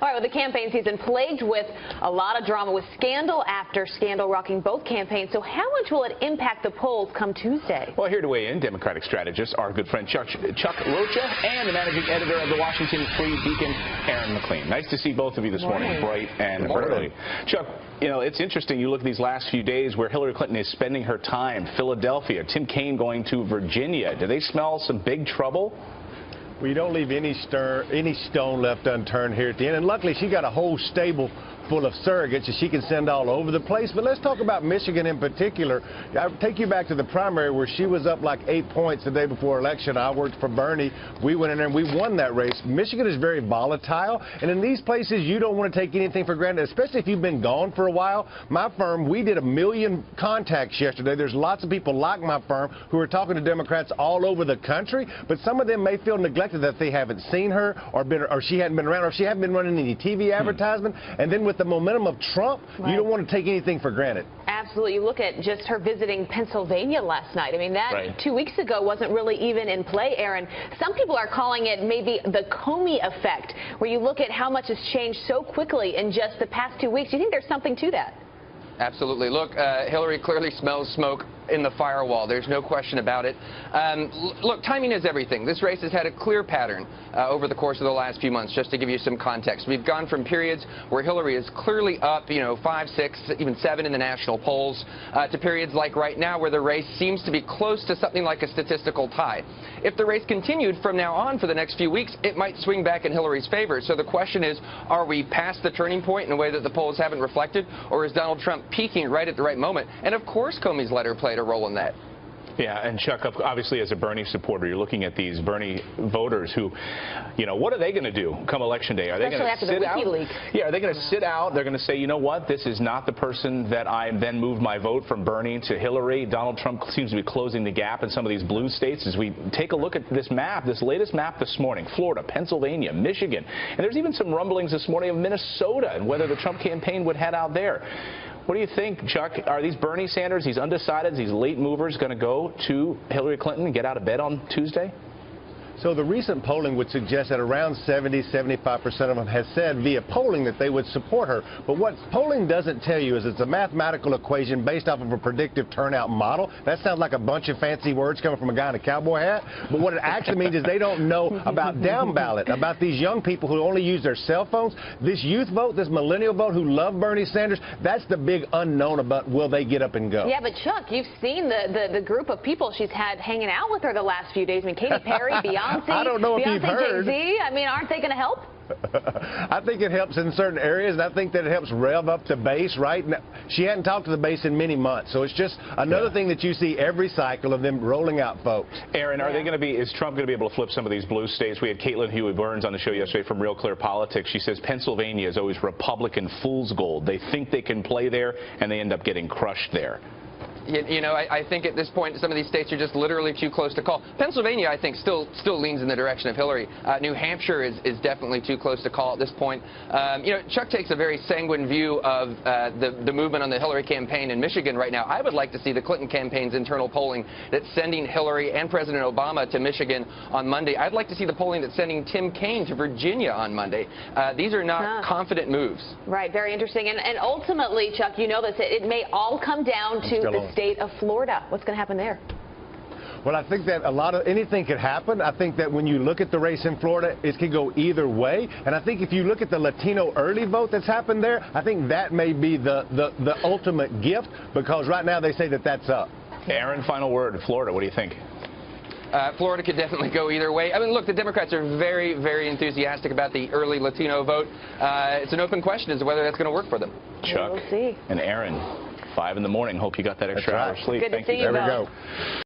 All right, well, the campaign season plagued with a lot of drama, with scandal after scandal rocking both campaigns. So how much will it impact the polls come Tuesday? Well, here to weigh in, Democratic strategist, our good friend Chuck Rocha, and the managing editor of the Washington Free Beacon, Aaron McLean. Nice to see both of you this morning, bright and early. Chuck, you know, it's interesting. You look at these last few days where Hillary Clinton is spending her time. Philadelphia, Tim Kaine going to Virginia. Do they smell some big trouble? Well, you don't leave any stone left unturned here at the end. And luckily, she got a whole stable full of surrogates that she can send all over the place. But let's talk about Michigan in particular. I'll take you back to the primary where she was up like 8 points the day before election. I worked for Bernie. We went in there and we won that race. Michigan is very volatile. And in these places, you don't want to take anything for granted, especially if you've been gone for a while. My firm, we did 1 million contacts yesterday. There's lots of people like my firm who are talking to Democrats all over the country. But some of them may feel neglected that they haven't seen her or she hadn't been around or she hadn't been running any TV advertisement. And then with the momentum of Trump, you don't want to take anything for granted. Absolutely. You look at just her visiting Pennsylvania last night. I mean, that 2 weeks ago wasn't really even in play, Aaron. Some people are calling it maybe the Comey effect, where you look at how much has changed so quickly in just the past 2 weeks. Do you think there's something to that? Absolutely. Look, Hillary clearly smells smoke in the firewall. There's no question about it. Look, timing is everything. This race has had a clear pattern over the course of the last few months, just to give you some context. We've gone from periods where Hillary is clearly up, 5, 6, even 7 in the national polls, to periods like right now where the race seems to be close to something like a statistical tie. If the race continued from now on for the next few weeks, it might swing back in Hillary's favor. So the question is, are we past the turning point in a way that the polls haven't reflected, or is Donald Trump peaking right at the right moment? And of course Comey's letter played a role in that. Yeah, and Chuck, obviously as a Bernie supporter, you're looking at these Bernie voters who, what are they going to do come Election Day? Are they going to sit out? Yeah, are they going to sit out? They're going to say, you know what, this is not the person that I then moved my vote from Bernie to Hillary. Donald Trump seems to be closing the gap in some of these blue states. As we take a look at this map, this latest map this morning, Florida, Pennsylvania, Michigan, and there's even some rumblings this morning of Minnesota and whether the Trump campaign would head out there. What do you think, Chuck? Are these Bernie Sanders, these undecideds, these late movers going to go to Hillary Clinton and get out of bed on Tuesday? So the recent polling would suggest that around 70–75% of them has said via polling that they would support her. But what polling doesn't tell you is it's a mathematical equation based off of a predictive turnout model. That sounds like a bunch of fancy words coming from a guy in a cowboy hat. But what it actually means is they don't know about down ballot, about these young people who only use their cell phones. This youth vote, this millennial vote who love Bernie Sanders, that's the big unknown about will they get up and go. Yeah, but Chuck, you've seen the group of people she's had hanging out with her the last few days. I mean, Katy Perry, Beyonce. I don't know if you've heard. Jay-Z, I mean, aren't they going to help? I think it helps in certain areas, and I think that it helps rev up the base, right? Now, she hadn't talked to the base in many months, so it's just another thing that you see every cycle of them rolling out folks. Aaron, are they going to be, is Trump going to be able to flip some of these blue states? We had Caitlin Huey-Burns on the show yesterday from Real Clear Politics. She says Pennsylvania is always Republican fool's gold. They think they can play there, and they end up getting crushed there. I think at this point some of these states are just literally too close to call. Pennsylvania, I think, still leans in the direction of Hillary. New Hampshire is definitely too close to call at this point. Chuck takes a very sanguine view of the movement on the Hillary campaign in Michigan right now. I would like to see the Clinton campaign's internal polling that's sending Hillary and President Obama to Michigan on Monday. I'd like to see the polling that's sending Tim Kaine to Virginia on Monday. These are not confident moves. Right, very interesting. And ultimately, Chuck, you know this, it may all come down to the state of Florida. What's going to happen there? Well, I think that anything could happen. I think that when you look at the race in Florida, it could go either way. And I think if you look at the Latino early vote that's happened there, I think that may be the ultimate gift, because right now they say that that's up. Aaron, final word. Florida, what do you think? Florida could definitely go either way. I mean, look, the Democrats are very, very enthusiastic about the early Latino vote. It's an open question as to whether that's going to work for them. Chuck and Aaron, 5 in the morning. Hope you got that extra hour of sleep. Good to see you. There we go.